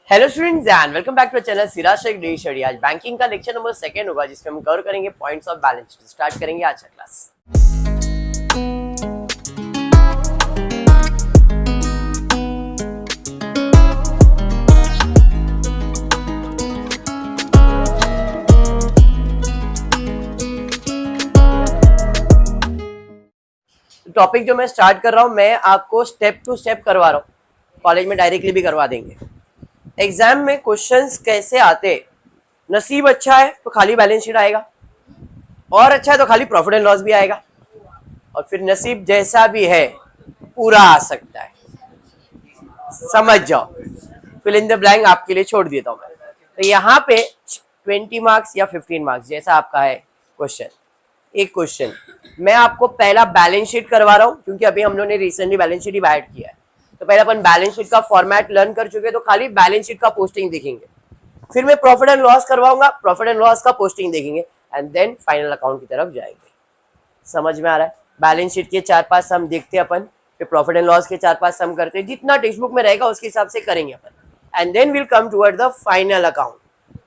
Hello students and welcome back to channel Siraj Shaikh daily study. आज banking का lecture number second होगा जिसमें हम कवर करेंगे points of balance sheet. Start करेंगे आज का क्लास। टॉपिक जो मैं स्टार्ट कर रहा हूं मैं आपको स्टेप टू स्टेप करवा रहा हूं, कॉलेज में डायरेक्टली भी करवा देंगे। एग्जाम में क्वेश्चंस कैसे आते, नसीब अच्छा है तो खाली बैलेंस शीट आएगा, और अच्छा है तो खाली प्रॉफिट एंड लॉस भी आएगा, और फिर नसीब जैसा भी है पूरा आ सकता है। समझ जाओ, फिल इन द ब्लैंक आपके लिए छोड़ देता हूं मैं। तो यहाँ पे 20 मार्क्स या 15 मार्क्स जैसा आपका है क्वेश्चन। एक क्वेश्चन मैं आपको पहला बैलेंस शीट करवा रहा हूं क्योंकि अभी हम लोगों ने रिसेंटली बैलेंस शीट ही ऐड किया है। तो पहले अपन बैलेंस शीट का फॉर्मेट लर्न कर चुके, तो खाली बैलेंस शीट का पोस्टिंग देखेंगे। फिर मैं प्रॉफिट एंड लॉस करवाऊंगा, प्रॉफिट एंड लॉस का पोस्टिंग देखेंगे एंड देन फाइनल अकाउंट की तरफ जाएंगे। समझ में आ रहा है? बैलेंस शीट के 4-5 सम देखते हैं अपन, फिर प्रॉफिट एंड लॉस के 4-5 सम करते हैं, जितना टेक्स्ट बुक में रहेगा उसके हिसाब से करेंगे अपन, and then will come toward the final account.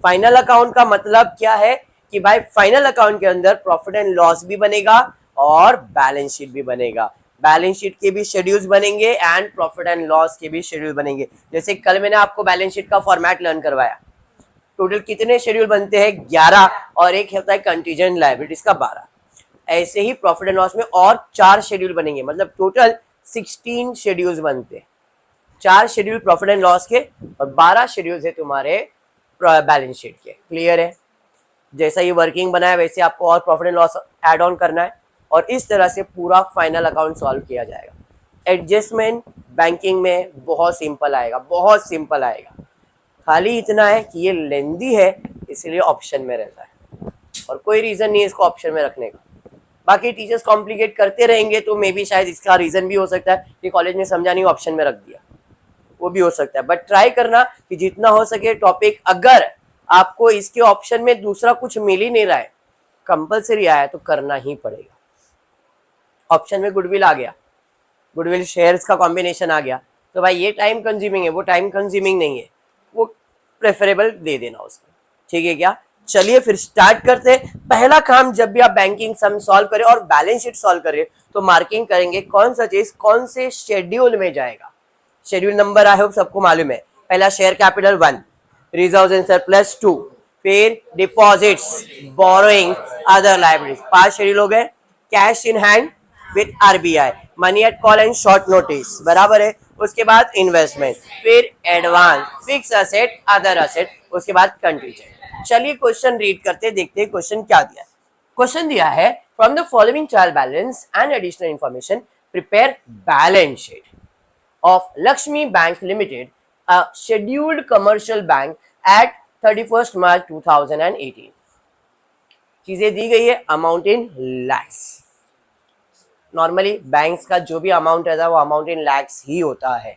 Final account का मतलब क्या है कि भाई फाइनल अकाउंट के अंदर प्रॉफिट एंड लॉस भी बनेगा और बैलेंस शीट भी बनेगा। बैलेंस शीट के भी शेड्यूल्स बनेंगे एंड प्रॉफिट एंड लॉस के भी शेड्यूल बनेंगे। जैसे कल मैंने आपको बैलेंस शीट का फॉर्मेट लर्न करवाया। टोटल कितने शेड्यूल बनते हैं? 11, और एक होता है कंटीजेंट लायबिलिटीज का 12। ऐसे ही प्रॉफिट एंड लॉस में और 4 शेड्यूल बनेंगे, मतलब टोटल 16 शेड्यूल्स बनते हैं। 4 शेड्यूल प्रॉफिट एंड लॉस के और 12 शेड्यूल्स है तुम्हारे बैलेंस शीट के। क्लियर है? जैसा ये वर्किंग बना है वैसे आपको और profit and loss add on करना है और इस तरह से पूरा फाइनल अकाउंट सॉल्व किया जाएगा। एडजस्टमेंट बैंकिंग में बहुत सिंपल आएगा, बहुत सिंपल आएगा। खाली इतना है कि ये लेंदी है इसलिए ऑप्शन में रहता है, और कोई रीजन नहीं है इसको ऑप्शन में रखने का। बाकी टीचर्स कॉम्प्लिकेट करते रहेंगे तो मे बी शायद इसका रीजन भी हो सकता है कि कॉलेज में समझा नहीं, ऑप्शन में रख दिया, वो भी हो सकता है। बट ट्राई करना कि जितना हो सके टॉपिक, अगर आपको इसके ऑप्शन में दूसरा कुछ मिल ही नहीं रहा है, कंपलसरी आया तो करना ही पड़ेगा। ऑप्शन में गुडविल आ गया, गुडविल शेयर्स का कॉम्बिनेशन आ गया, तो भाई ये टाइम कंज्यूमिंग है, वो टाइम कंज्यूमिंग नहीं है, वो प्रेफरेबल दे देना उसको। ठीक है क्या? चलिए फिर स्टार्ट करते हैं। पहला काम, जब भी आप बैंकिंग सम सॉल्व करें और बैलेंस शीट सॉल्व करें तो मार्किंग करेंगे कौन सा चीज कौन से शेड्यूल में जाएगा। शेड्यूल नंबर आई होप सबको मालूम है। पहला share capital 1, reserves and surplus 2, फिर deposits, borrowing, other liabilities. 5 schedule हो गए। Cash in hand with RBI, money at call and short notice, बराबर है। उसके बाद इन्वेस्टमेंट, फिर advance, fix asset, other asset, उसके बाद कंटीजेंट। चलिए क्वेश्चन रीड करते, देखते हैं क्वेश्चन क्या दिया है। क्वेश्चन दिया है from the following trial balance and additional information prepare balance sheet of Lakshmi Bank Limited, a scheduled commercial bank at 31st March 2018. चीजें दी गई है, amount in lakhs. Normally banks का जो भी अमाउंट रहता है वो अमाउंट इन लैक्स ही होता है।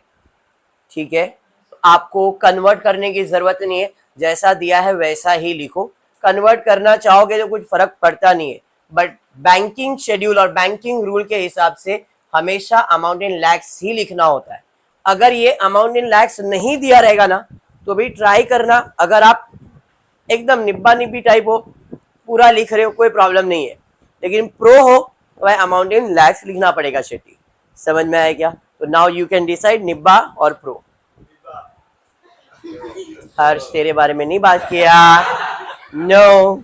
ठीक है, तो आपको कन्वर्ट करने की जरूरत नहीं है, जैसा दिया है वैसा ही लिखो। कन्वर्ट करना चाहोगे तो कुछ फर्क पड़ता नहीं है, बट बैंकिंग शेड्यूल और बैंकिंग रूल के हिसाब से हमेशा अमाउंट इन लैक्स ही लिखना होता है। अगर ये अमाउंट इन लैक्स नहीं दिया रहेगा ना तो भी ट्राई करना, अगर आप एकदम निब्बा निब्बी टाइप हो, पूरा लिख रहे हो, कोई प्रॉब्लम नहीं है, लेकिन प्रो हो तो भाई अमाउंट इन लैक्स लिखना पड़ेगा शेट्टी। समझ में आया क्या? तो नाउ यू कैन डिसाइड निब्बा और प्रो। हर्ष तेरे बारे में नहीं बात किया, नो।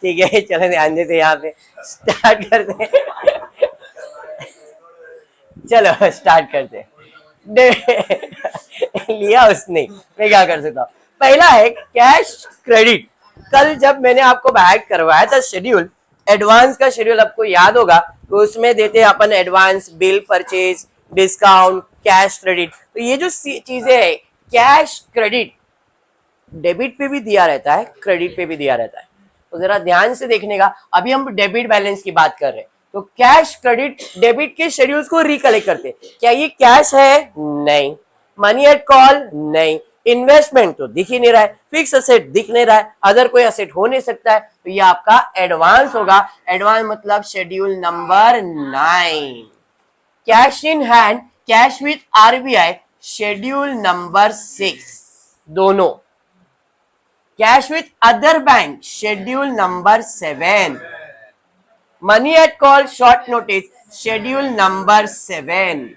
ठीक है, चलो ध्यान देते यहाँ पे, स्टार्ट करते हैं। चलो स्टार्ट करते लिया उसने, मैं क्या कर सकता हूँ। पहला है कैश क्रेडिट। कल जब मैंने आपको बैक करवाया था शेड्यूल, एडवांस का शेड्यूल आपको याद होगा, तो उसमें देते हैं अपन advance, bill purchase, discount, cash credit. तो ये जो चीजें है, कैश क्रेडिट, डेबिट पे भी दिया रहता है, क्रेडिट पे भी दिया रहता है, तो जरा ध्यान से देखने का। अभी हम डेबिट बैलेंस की बात कर रहे हैं, तो कैश क्रेडिट डेबिट के शेड्यूल्स को रिकलेक्ट करते। क्या ये कैश है? नहीं। Money at call? नहीं। इन्वेस्टमेंट तो दिख ही नहीं रहा है, फिक्स असेट दिख नहीं रहा है, अदर कोई असेट हो नहीं सकता है, तो ये आपका एडवांस होगा। एडवांस मतलब schedule number 9। Cash in hand, cash with RBI, schedule number 6 दोनों, cash with other bank schedule number 7, money at call short notice schedule number 7,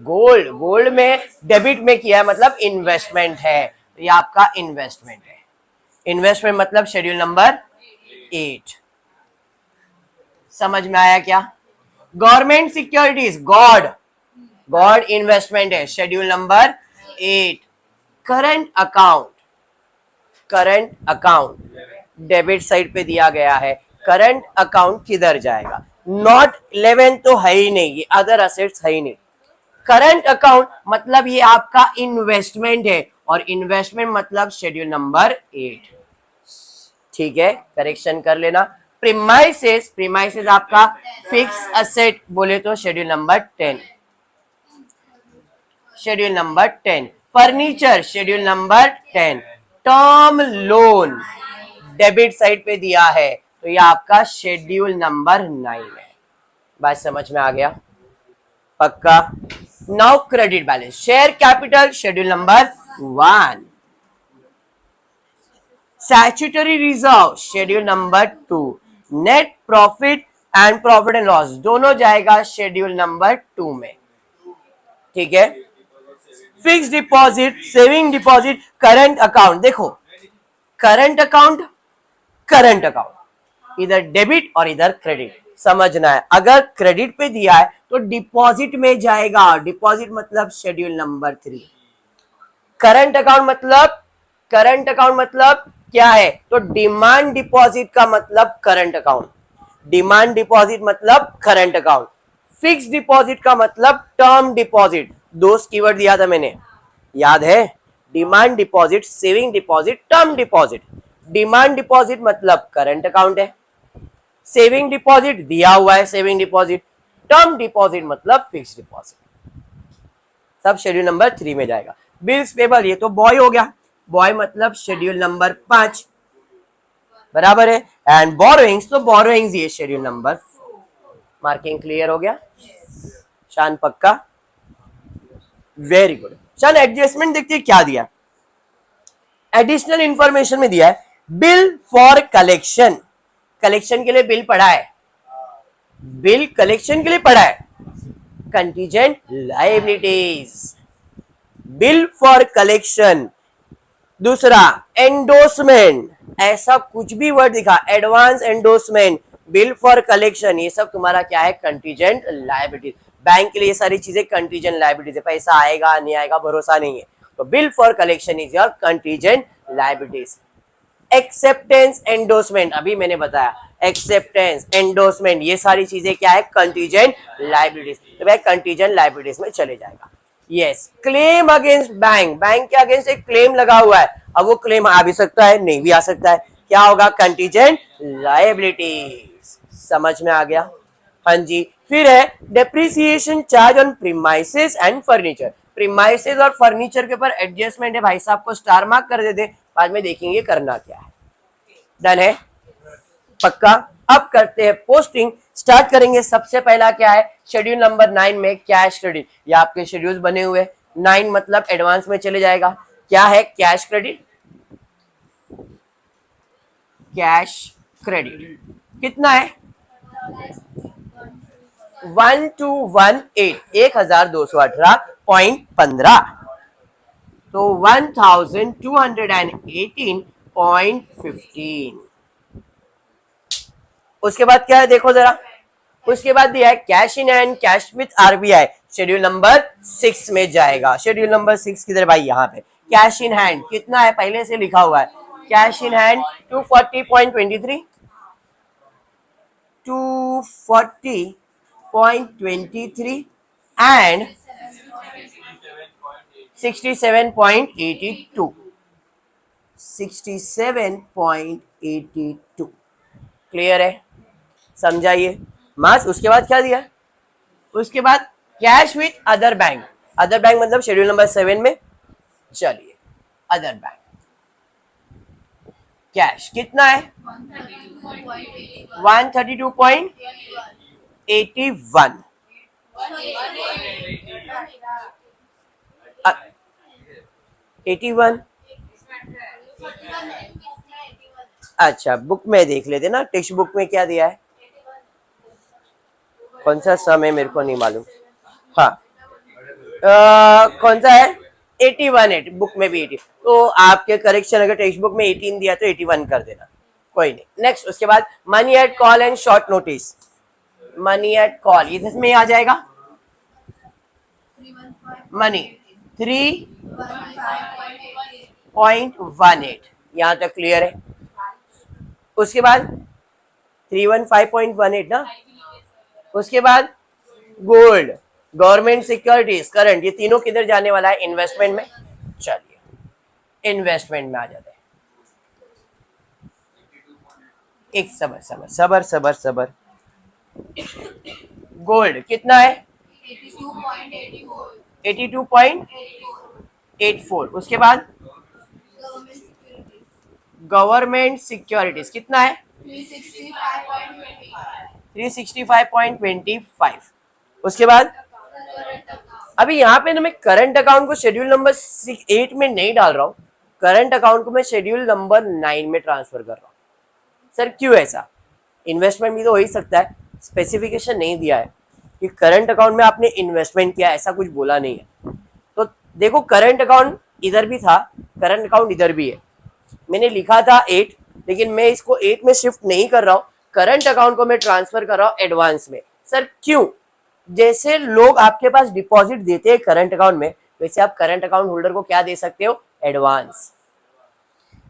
gold, gold में डेबिट में किया है मतलब इन्वेस्टमेंट है, तो ये आपका इन्वेस्टमेंट है, इन्वेस्टमेंट मतलब शेड्यूल नंबर 8। समझ में आया क्या? गवर्नमेंट सिक्योरिटीज, गॉड, गॉड इन्वेस्टमेंट है, schedule number 8। Current account, current account debit side पे दिया गया है, करंट अकाउंट किधर जाएगा? नॉट 11 तो है ही नहीं, ये अदर असेट्स है ही नहीं। करंट अकाउंट मतलब ये आपका इन्वेस्टमेंट है, और इन्वेस्टमेंट मतलब शेड्यूल नंबर 8। ठीक है, करेक्शन कर लेना। प्रीमाइसेस, प्रीमाइसेस आपका फिक्स असेट बोले तो schedule number 10, schedule number 10। Furniture schedule number 10। Term loan debit side पे दिया है, तो ये आपका शेड्यूल नंबर 9 है। बात समझ में आ गया? पक्का? Now credit balance, share capital schedule number 1, statutory reserve schedule number 2, net profit and profit and loss दोनों जाएगा शेड्यूल नंबर 2 में। ठीक है, fix deposit, saving deposit, current account, देखो करंट अकाउंट, करंट अकाउंट इधर डेबिट और इधर क्रेडिट, समझना है। अगर क्रेडिट पे दिया है तो डिपॉजिट में जाएगा, डिपॉजिट मतलब शेड्यूल नंबर 3। करंट अकाउंट मतलब, करंट अकाउंट मतलब क्या है? तो डिमांड डिपॉजिट का मतलब करंट अकाउंट, डिमांड डिपॉजिट मतलब करंट अकाउंट, फिक्स डिपॉजिट का मतलब टर्म डिपॉजिट। दो कीवर्ड दिया था मैंने, याद है? Demand deposit, saving deposit, term deposit. Demand deposit मतलब करंट अकाउंट है, सेविंग डिपॉजिट दिया हुआ है सेविंग डिपॉजिट, टर्म डिपॉजिट मतलब फिक्स डिपॉजिट, सब शेड्यूल नंबर 3 में जाएगा। बिल्स पेबल, ये तो बॉय हो गया, बॉय मतलब शेड्यूल नंबर 5, बराबर है। एंड बोरोइंग्स, तो बोरोइंग्स ये शेड्यूल नंबर 4। मार्किंग क्लियर हो गया? शान पक्का? Very good. चल एडजस्टमेंट देखते हैं क्या दिया। एडिशनल इंफॉर्मेशन में दिया है बिल फॉर कलेक्शन, कलेक्शन के लिए बिल पड़ा है, बिल कलेक्शन के लिए पड़ा है। Contingent liabilities, bill for collection. दूसरा एंडोर्समेंट, ऐसा कुछ भी वर्ड दिखा, advance endorsement, bill for collection, ये सब तुम्हारा क्या है? Contingent liabilities. बैंक के लिए ये सारी चीजें कंटीजेंट लायबिलिटीज है, पैसा आएगा नहीं आएगा भरोसा नहीं है, तो bill for collection is your contingent liabilities. Acceptance endorsement, अभी मैंने बताया एक्सेप्टेंस एंडोर्समेंट, ये सारी चीजें क्या है? कंटीजेंट लायबिलिटीज, तो भाई कंटीजेंट लायबिलिटीज में चले जाएगा। Yes, claim against bank, bank के अगेंस्ट एक क्लेम लगा हुआ है, अब वो क्लेम आ भी सकता है नहीं भी आ सकता है, क्या होगा? Contingent liabilities. समझ में आ गया? हाँ जी। फिर है depreciation charge on premises and furniture, premises और फर्नीचर के ऊपर एडजस्टमेंट है, भाई साहब को स्टार मार्क कर देते, बाद में देखेंगे करना क्या है। डन है? पक्का? अब करते हैं पोस्टिंग, स्टार्ट करेंगे। सबसे पहला क्या है? शेड्यूल नंबर 9 में कैश क्रेडिट, ये आपके शेड्यूल्स बने हुए, 9 मतलब एडवांस में चले जाएगा। क्या है? कैश क्रेडिट, कैश क्रेडिट कितना है? 1218, 1218.15, तो 1218.15। उसके बाद क्या है देखो जरा, उसके बाद दिया है cash in hand, cash with RBI, schedule number 6 में जाएगा। शेड्यूल नंबर 6 किधर भाई? यहाँ पे कैश इन हैंड कितना है? पहले से लिखा हुआ है, cash in hand 240.23, 240.23 and 67.82, 67.82। Clear है? समझाइए मास। उसके बाद क्या दिया? उसके बाद cash with other bank, other bank मतलब शेड्यूल नंबर 7 में। चलिए अदर बैंक कैश कितना है? 132.81, 81। अच्छा बुक में देख लेते ना, टेक्स्ट बुक में क्या दिया है, कौन सा सम है मेरे को नहीं मालूम। हाँ कौन सा है, 81 है, बुक में भी 80। तो आपके करेक्शन अगर टेक्स्ट बुक में 18 दिया तो 81 कर देना, कोई नहीं। नेक्स्ट उसके बाद money at call and short notice. Money at call इसमें आ जाएगा मनी 3.18, यहां तक क्लियर है। उसके बाद 315.18 ना, उसके बाद गोल्ड, गवर्नमेंट सिक्योरिटीज, करंट, ये तीनों किधर जाने वाला है, इन्वेस्टमेंट में। चलिए इन्वेस्टमेंट में आ जाते हैं। एक सबर सबर सबर सबर सबर, गोल्ड कितना है 82.84। उसके बाद गवर्नमेंट सिक्योरिटीज कितना है 365.25। उसके बाद अभी यहाँ पे ना मैं करंट अकाउंट को शेड्यूल नंबर 8 में नहीं डाल रहा हूँ, करंट अकाउंट को मैं शेड्यूल नंबर 9 में ट्रांसफर कर रहा हूँ। सर क्यों ऐसा, इन्वेस्टमेंट भी तो हो ही सकता है, स्पेसिफिकेशन नहीं दिया है कि करंट अकाउंट में आपने इन्वेस्टमेंट किया, ऐसा कुछ बोला नहीं है। तो देखो करंट अकाउंट इधर भी था, करंट अकाउंट इधर भी है, मैंने लिखा था 8, लेकिन मैं इसको 8 में शिफ्ट नहीं कर रहा हूँ, करंट अकाउंट को मैं ट्रांसफर कर रहा हूँ एडवांस में। सर क्यों, जैसे लोग आपके पास डिपॉजिट देते हैं करंट अकाउंट में, वैसे आप करंट अकाउंट होल्डर को क्या दे सकते हो, एडवांस।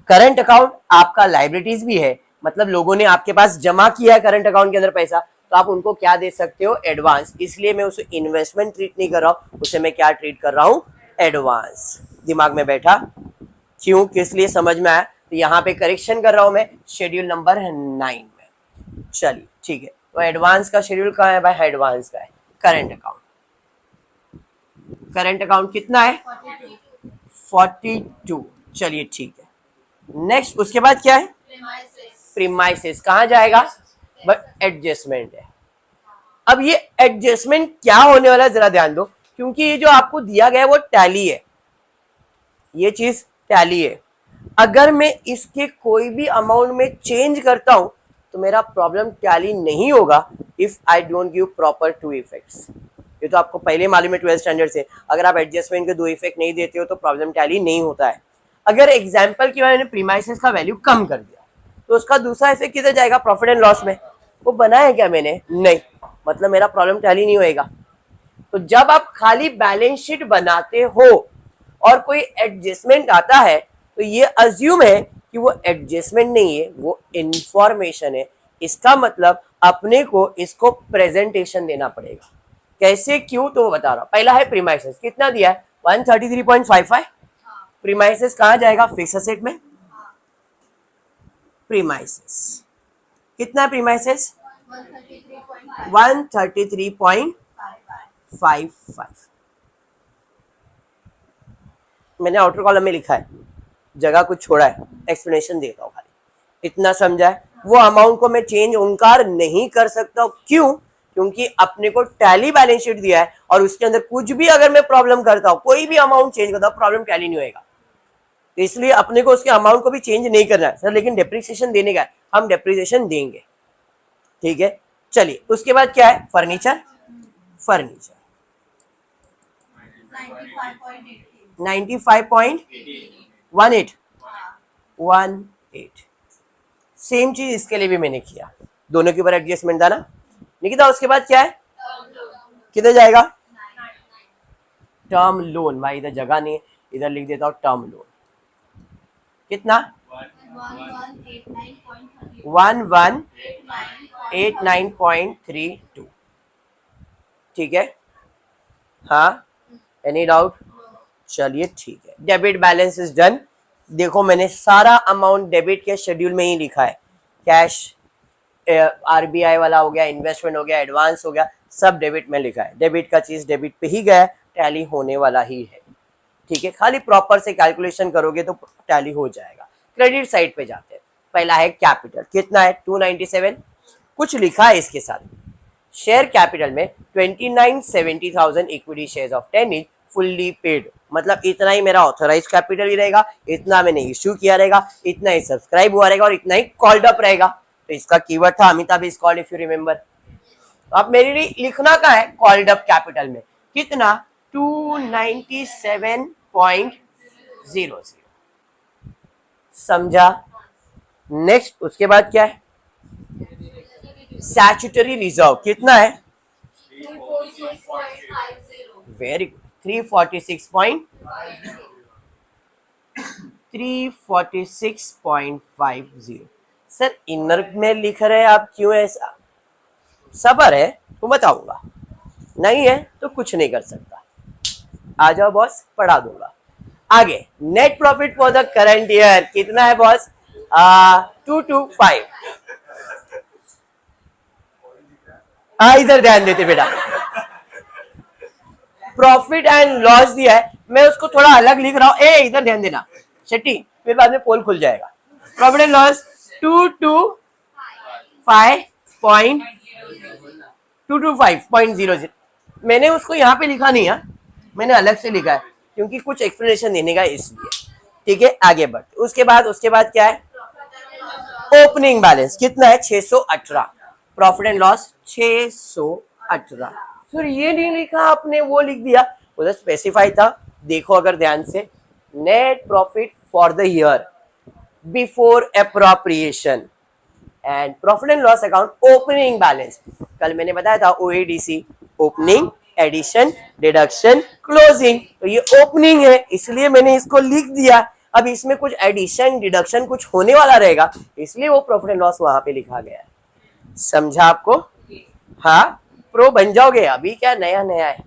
करंट अकाउंट आपका लाइबिलिटीज भी है, मतलब लोगों ने आपके पास जमा किया है करंट अकाउंट के अंदर पैसा, तो आप उनको क्या दे सकते हो, एडवांस। इसलिए मैं उसे इन्वेस्टमेंट ट्रीट नहीं कर रहा हूं, उसे मैं क्या ट्रीट कर रहा हूं, एडवांस। दिमाग में बैठा, क्यों किस लिए समझ में आया, तो यहाँ पे करेक्शन कर रहा हूं मैं शेड्यूल नंबर 9 में। चलिए ठीक है, तो एडवांस का शेड्यूल कहाँ है भाई, एडवांस का है करंट अकाउंट। करंट अकाउंट कितना है 42। चलिए ठीक है, नेक्स्ट उसके बाद क्या है, प्रीमाइसेस कहाँ जाएगा, बट एडजस्टमेंट है। अब ये एडजस्टमेंट क्या होने वाला है जरा ध्यान दो, क्योंकि ये जो आपको दिया गया है वो टैली है, ये चीज टैली है। अगर मैं इसके कोई भी अमाउंट में चेंज करता हूं तो मेरा प्रॉब्लम टैली नहीं होगा if I don't give proper 2 effects. ये तो आपको पहले मालूम है 12th स्टैंडर्ड से, अगर आप एडजस्टमेंट के 2 इफेक्ट नहीं देते हो तो प्रॉब्लम टैली नहीं होता है। अगर एग्जाम्पल की मैंने प्रीमाइसेस का वैल्यू कम कर दिया तो उसका दूसरा इफेक्ट किधर जाएगा, प्रॉफिट एंड लॉस में। वो बनाया क्या मैंने, नहीं, मतलब मेरा प्रॉब्लम टैली नहीं होएगा। तो जब आप खाली बैलेंस शीट बनाते हो और कोई एडजस्टमेंट आता है तो ये अज्यूम है कि वो एडजस्टमेंट नहीं है, वो इंफॉर्मेशन है। इसका मतलब अपने को इसको प्रेजेंटेशन देना पड़ेगा। कैसे क्यों, तो वो बता रहा हूं। पहला है प्रीमाइसेस, कितना दिया है 133.55। प्रीमाइसेस कहां जाएगा, फिक्स एसेट में। प्रीमाइसेस कितना, प्रीमाइसेस 133.55। मैंने आउटर कॉलम में लिखा है, जगह कुछ छोड़ा है, एक्सप्लेनेशन देता हूँ खाली, इतना समझा है। वो अमाउंट को मैं चेंज ओंकार नहीं कर सकता हूँ, क्यों, क्योंकि अपने को टैली बैलेंस शीट दिया है और उसके अंदर कुछ भी अगर मैं प्रॉब्लम करता हूँ, कोई भी अमाउंट चेंज करता हूँ, प्रॉब्लम टैली नहीं होएगा। तो इसलिए अपने को उसके अमाउंट को भी चेंज नहीं करना है सर, लेकिन डेप्रिसिएशन देने का है, हम डेप्रिसिएशन देंगे, ठीक है। चलिए उसके बाद क्या है, फर्नीचर। फर्नीचर 95.18 सेम चीज इसके लिए भी मैंने किया, दोनों के ऊपर एडजस्टमेंट था ना, निकिता। उसके बाद क्या है, किधर जाएगा, टर्म लोन। भाई इधर जगह नहीं है, इधर लिख देता हूं टर्म लोन। कितना 1189.32, ठीक है। हाँ, एनी डाउट, चलिए ठीक है। Debit balance is done. देखो मैंने सारा अमाउंट डेबिट के शेड्यूल में ही लिखा है, कैश, आरबीआई वाला हो गया, इन्वेस्टमेंट हो गया, एडवांस हो गया, सब डेबिट में लिखा है। डेबिट का चीज डेबिट पे ही गया, टैली होने वाला ही है, ठीक है। खाली प्रॉपर से कैलकुलेशन करोगे तो टैली हो जाएगा। क्रेडिट साइड पे जाते हैं, पहला है कैपिटल, कितना है 297, कुछ लिखा है इसके साथ। शेयर कैपिटल में 2970,000 equity shares of 10 etch fully paid, मतलब इतना ही मेरा ऑथराइज कैपिटल ही रहेगा, इतना मैंने इश्यू किया रहेगा, इतना ही सब्सक्राइब हुआ रहेगा और इतना ही कॉल्ड अप रहेगा। तो इसका कीवर्ड था Amitabh is called, if you remember. तो अब मेरे लिए लिखना का है कॉल्ड अप कैपिटल में कितना, 297.00। समझा? नेक्स्ट उसके बाद क्या है, स्टैट्यूटरी रिजर्व कितना है, वेरी गुड, 346.50। सर इनर में लिख रहे हैं आप, क्यों ऐसा? सबर है तो बताऊंगा, नहीं है तो कुछ नहीं कर सकता। आ जाओ बॉस, पढ़ा दूंगा। आगे net profit for the current year कितना है बॉस, 225। इधर ध्यान देते बेटा, प्रॉफिट एंड लॉस दिया है, मैं उसको थोड़ा अलग लिख रहा हूं। इधर ध्यान देना शेट्टी, फिर बाद में पोल खुल जाएगा। Profit and loss 225.00। मैंने उसको यहाँ पे लिखा नहीं है, मैंने अलग से लिखा है क्योंकि कुछ एक्सप्लेनेशन देने का इसलिए। ठीक है, आगे बढ़ते। उसके बाद क्या है, ओपनिंग बैलेंस कितना है, 618। Profit and loss 618। फिर ये नहीं लिखा आपने, वो लिख दिया, उधर स्पेसिफाई था। देखो अगर ध्यान से, net profit for the year before appropriation and profit and loss account opening balance. कल मैंने बताया था ओएडीसी, ओपनिंग, एडिशन, डिडक्शन, क्लोजिंग। तो ये ओपनिंग है इसलिए मैंने इसको लिख दिया। अब इसमें कुछ एडिशन डिडक्शन कुछ होने वाला रहेगा, इसलिए वो प्रॉफिट एंड लॉस वहां पे लिखा गया है। समझा आपको? हाँ, प्रो बन जाओगे। अभी क्या नया नया है,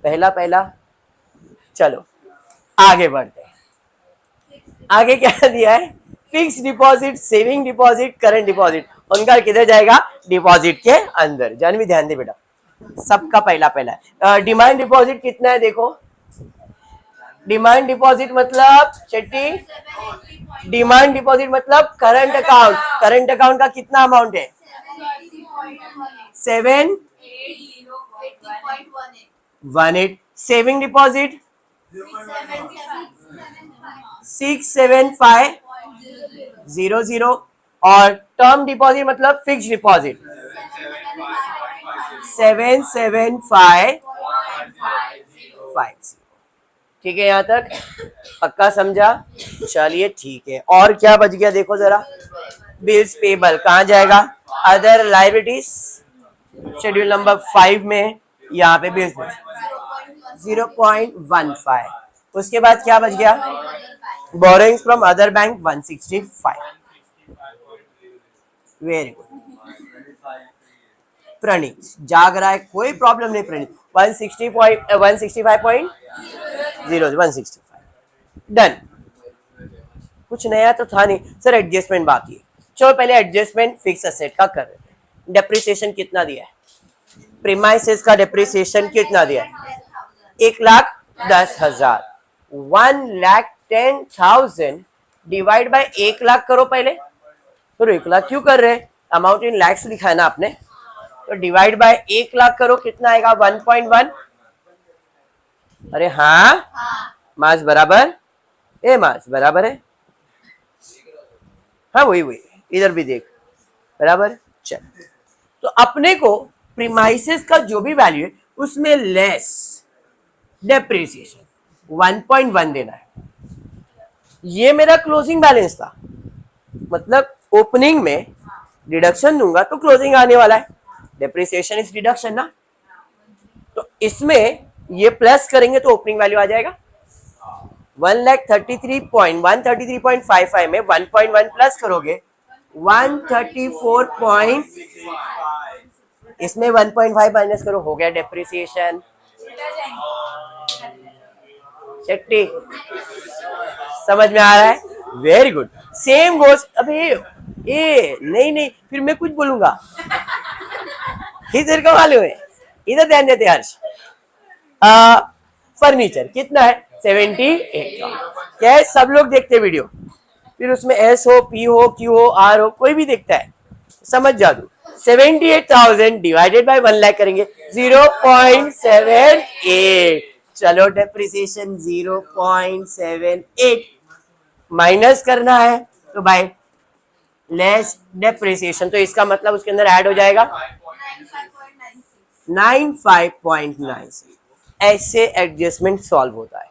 पहला। चलो आगे बढ़ते हैं। आगे क्या दिया है, fix deposit, saving deposit, current deposit. उनका किधर जाएगा, डिपॉजिट के अंदर। जान भी ध्यान दे बेटा, सबका पहला है। डिमांड डिपॉजिट कितना है, देखो डिमांड डिपॉजिट मतलब शेट्टी, डिमांड डिपॉजिट मतलब करंट अकाउंट। करंट अकाउंट का कितना अमाउंट है, 718। सेविंग डिपॉजिट 67500 और टर्म डिपॉजिट मतलब फिक्स डिपॉजिट 77550। ठीक है, यहां तक पक्का समझा? चलिए ठीक है। और क्या बच गया देखो जरा, बिल्स पेबल कहां जाएगा, अदर लाइबिलिटीज, शेड्यूल नंबर 5 में यहाँ पे बिल्स 0.15। उसके बाद क्या बच गया, borrowings from other bank 165। Very good. Praneet जाग रहा है, कोई प्रॉब्लम नहीं प्रणीत। 165.0, डन। कुछ नया तो था नहीं सर, एडजस्टमेंट बाकी है। चलो पहले एडजस्टमेंट फिक्स एसेट का कर रहे हैं। डेप्रिसिएशन कितना दिया है, प्रीमाइसेस का डेप्रिसिएशन कितना दिया है, 1,10,000। 1,10,000 डिवाइड बाय 1,00,000 करो पहले। तो 1,00,000 क्यों कर रहे हैं, अमाउंट इन लैक्स लिखा है ना आपने, तो डिवाइड बाय 1,00,000 करो, कितना आएगा 1.1। अरे हाँ, मास बराबर मास बराबर है। हाँ वही इधर भी देख बराबर। चल, तो अपने को प्रीमाइसेस का जो भी वैल्यू है उसमें लेस डेप्रिसिएशन 1.1 देना है। ये मेरा क्लोजिंग बैलेंस था, मतलब ओपनिंग में डिडक्शन दूंगा तो क्लोजिंग आने वाला है, डेप्रिसिएशन इज डिडक्शन ना। तो इसमें ये प्लस करेंगे तो ओपनिंग वैल्यू आ जाएगा 1,33.133.55 में 1.1 प्लस करोगे 134. इसमें 1.5 माइनस करो, हो गया डेप्रिसिएशन। शेट्टी समझ में आ रहा है? Very good. Same goes. अबे नहीं फिर मैं कुछ बोलूंगा, इधर का मालूम है, इधर ध्यान देते हर्ष। फर्नीचर कितना है, 78 का। क्या है, सब लोग देखते वीडियो, फिर उसमें एस हो, पी हो, क्यू हो, आर हो, कोई भी देखता है, समझ जा दो। 78,000 डिवाइडेड बाय 1 लाख करेंगे 0.78। चलो डेप्रिसिएशन 0.78 माइनस करना है तो बाय लेस डेप्रिसिएशन, तो इसका मतलब उसके अंदर ऐड हो जाएगा 95.96। ऐसे एडजस्टमेंट सॉल्व होता है।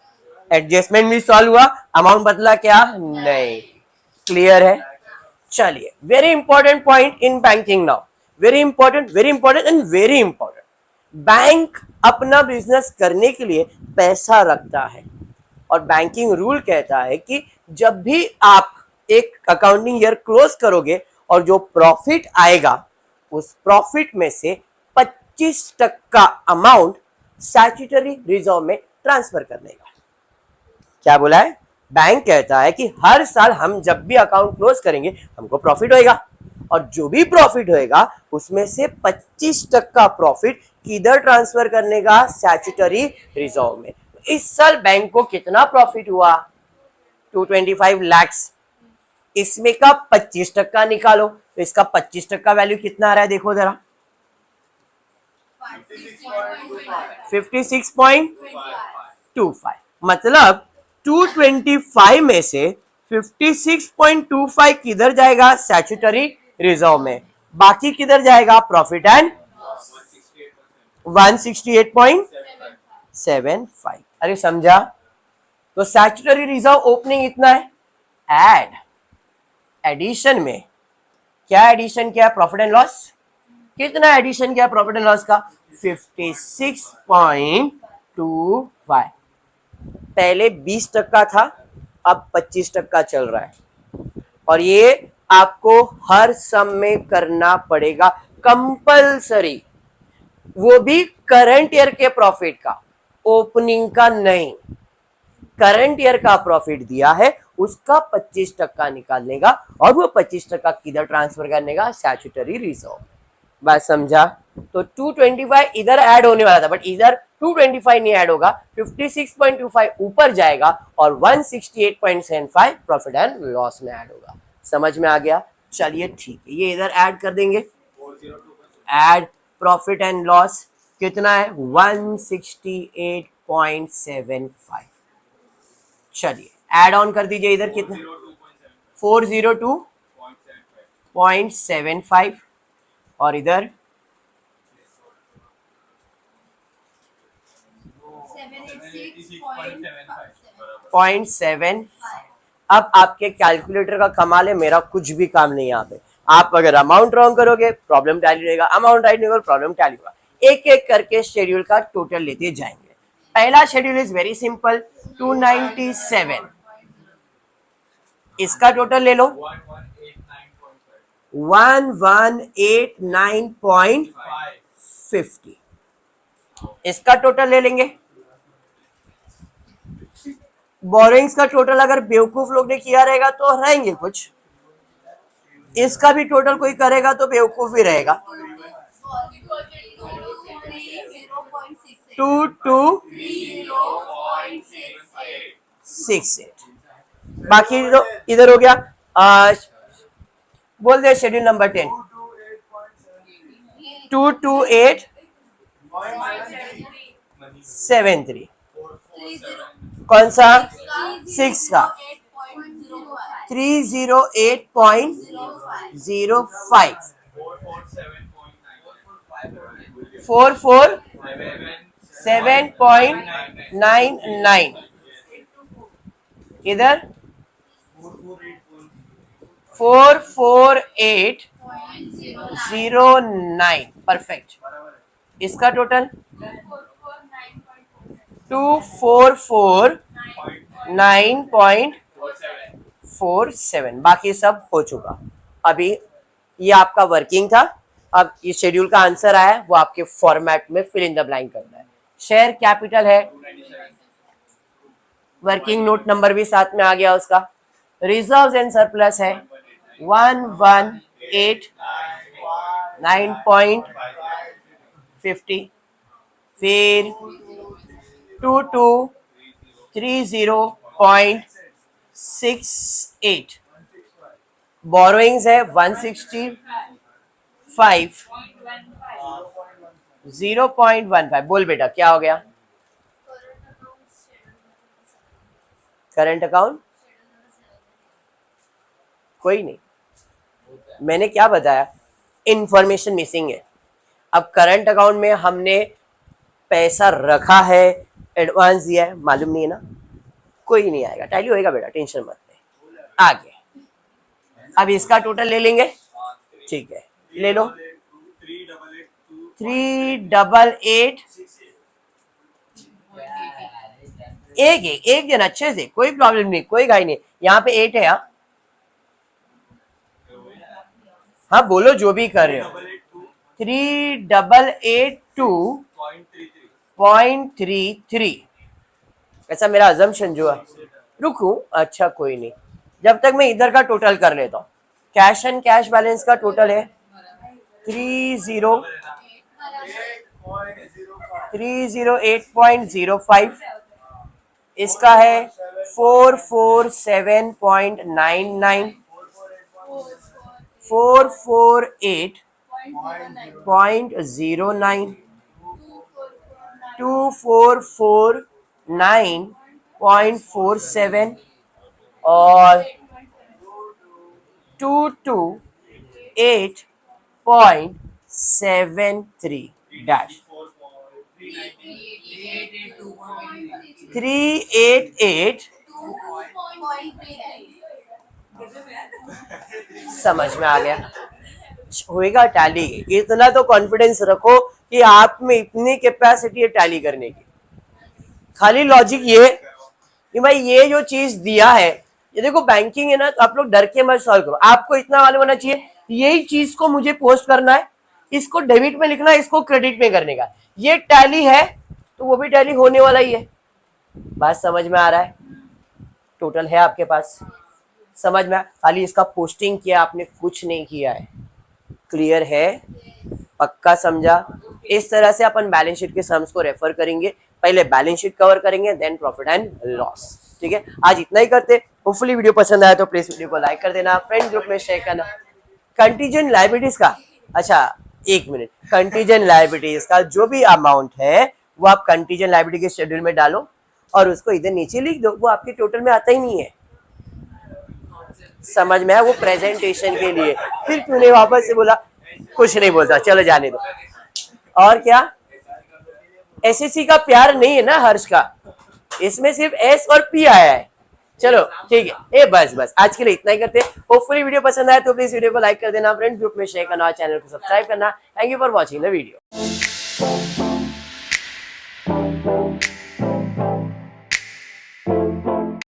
एडजस्टमेंट भी सॉल्व हुआ, अमाउंट बदला क्या नहीं। क्लियर है? चलिए, very important point in banking now, very important and very important. Bank अपना बिजनेस करने के लिए पैसा रखता है और बैंकिंग रूल कहता है कि जब भी आप एक अकाउंटिंग ईयर क्लोज करोगे और जो प्रॉफिट आएगा उस प्रॉफिट में से 25% अमाउंट स्टैट्यूटरी रिजर्व में ट्रांसफर करने का। क्या बोला है? बैंक कहता है कि हर साल हम जब भी अकाउंट क्लोज करेंगे हमको प्रॉफिट होएगा और जो भी प्रॉफिट होएगा उसमें से 25% प्रॉफिट किधर ट्रांसफर करने का? स्टैट्यूटरी रिजर्व में। इस साल बैंक को कितना प्रॉफिट हुआ? 225 लाख्स। इसमें का 25% निकालो तो इसका 25% वैल्यू कितना आ रहा है देखो जरा, 56.25। मतलब 225 में से 56.25 किधर जाएगा? स्टैट्यूटरी रिजर्व में। बाकी किधर जाएगा? Profit and 168.75। अरे समझा? तो स्टैट्यूटरी रिजर्व ओपनिंग इतना है, ऐड एडिशन में क्या एडिशन किया? Profit and loss. कितना एडिशन किया प्रॉफिट एंड लॉस का? 56.25। पहले 20% था, अब 25% चल रहा है और ये आपको हर सम में करना पड़ेगा कंपलसरी, वो भी करंट ईयर के प्रॉफिट का, ओपनिंग का नहीं। करंट ईयर का प्रॉफिट दिया है उसका 25% निकालने का और वो 25% किधर ट्रांसफर करने का? Statutory reserve. बात समझा? तो 225 इधर ऐड होने वाला था बट इधर 225 नहीं ऐड होगा, 56.25 ऊपर जाएगा और 168.75 प्रॉफिट एंड लॉस में ऐड होगा। समझ में आ गया? चलिए ठीक है, ये इधर ऐड कर देंगे। ऐड प्रॉफिट एंड लॉस कितना है? 168.75। चलिए ऐड ऑन कर दीजिए, इधर कितना? 402.75 और इधर 0.7। अब आपके कैलकुलेटर का कमाल है, मेरा कुछ भी काम नहीं यहाँ पे। आप अगर अमाउंट रॉन्ग करोगे प्रॉब्लम टैली रहेगा, अमाउंट राइट नहीं करोगे प्रॉब्लम टैली होगा। एक एक करके शेड्यूल का टोटल लेते जाएंगे। पहला शेड्यूल इज वेरी सिंपल, 297। इसका टोटल ले लो 1189.50। इसका टोटल ले लेंगे। बोरिंग्स का टोटल अगर बेवकूफ लोग ने किया रहेगा तो रहेंगे कुछ, इसका भी टोटल कोई करेगा तो बेवकूफ ही रहेगा। 2268। बाकी तो इधर हो गया। बोल दे शेड्यूल नंबर 10। 22873। कौन सा? 6 का 308.05। 447.99। इधर 44809। परफेक्ट। इसका टोटल 244.9.47। बाकी सब हो चुका। अभी ये आपका वर्किंग था, अब ये शेड्यूल का आंसर आया वो आपके फॉर्मेट में फिल इन द ब्लैंक करना है। शेयर कैपिटल है, वर्किंग नोट नंबर भी साथ में आ गया उसका। रिजर्व्स एंड सरप्लस है 1189.50। फिर 2230.68। बोरोइंग्स है 165। 0.15। बोल बेटा क्या हो गया? करंट अकाउंट कोई नहीं, मैंने क्या बताया, इंफॉर्मेशन मिसिंग है। अब करंट अकाउंट में हमने पैसा रखा है, एडवांस दिया है, मालूम नहीं है ना, कोई नहीं आएगा, टैली होएगा बेटा, टेंशन मत ले। आगे अब इसका टोटल ले लेंगे, ठीक है ले लो। 388 एक दिन अच्छे से, कोई प्रॉब्लम नहीं, कोई गाय नहीं, यहाँ पे 8 है। हाँ बोलो जो भी कर रहे हो। 3882.33 ऐसा मेरा अजम्पशन जो है। रुकू, अच्छा कोई नहीं, जब तक मैं इधर का टोटल कर लेता हूँ। कैश एंड कैश बैलेंस का टोटल है 308.05, इसका है 447.99, 448.09, 2449.47 और 228.73 डैश 388 समझ में आ गया, होएगा टैली। इतना तो कॉन्फिडेंस रखो कि आप में इतनी कैपेसिटी है टैली करने की। खाली लॉजिक ये कि भाई ये जो चीज दिया है, ये देखो बैंकिंग है ना, तो आप लोग डर के मत सॉल्व करो, आपको इतना मालूम होना चाहिए यही चीज को मुझे पोस्ट करना है, इसको डेबिट में लिखना है, इसको क्रेडिट में करने का। ये टैली है तो वो भी टैली होने वाला ही है। बात समझ में आ रहा है? टोटल है आपके पास, समझ में, खाली इसका पोस्टिंग किया आपने, कुछ नहीं किया है। क्लियर है? पक्का समझा? इस तरह से अपन बैलेंस शीट के सम्स को रेफर करेंगे, पहले बैलेंस शीट कवर करेंगे, देन प्रॉफिट एंड लॉस। ठीक है, आज इतना ही करते। होपफुली वीडियो पसंद आया तो प्लीज वीडियो को लाइक कर देना, फ्रेंड ग्रुप में शेयर करना। कंटीजेंट लायबिलिटीज का, अच्छा एक मिनट, कंटीजेंट लायबिलिटीज का जो भी अमाउंट है वो आप कंटीजेंट लायबिलिटी के शेड्यूल में डालो और उसको इधर नीचे लिख दो, वो आपके टोटल में आता ही नहीं है। समझ में आया? वो प्रेजेंटेशन के लिए। फिर तूने वापस से बोला कुछ नहीं बोलता, चलो जाने दो। और क्या, एसएससी का प्यार नहीं है ना हर्ष का, इसमें सिर्फ एस और पी आया है। चलो ठीक है, बस आज के लिए इतना ही करते हैं। होपफुली वीडियो पसंद आया तो प्लीज वीडियो को लाइक कर देना, फ्रेंड ग्रुप में शेयर करना, चैनल को सब्सक्राइब करना। Thank you for watching the video.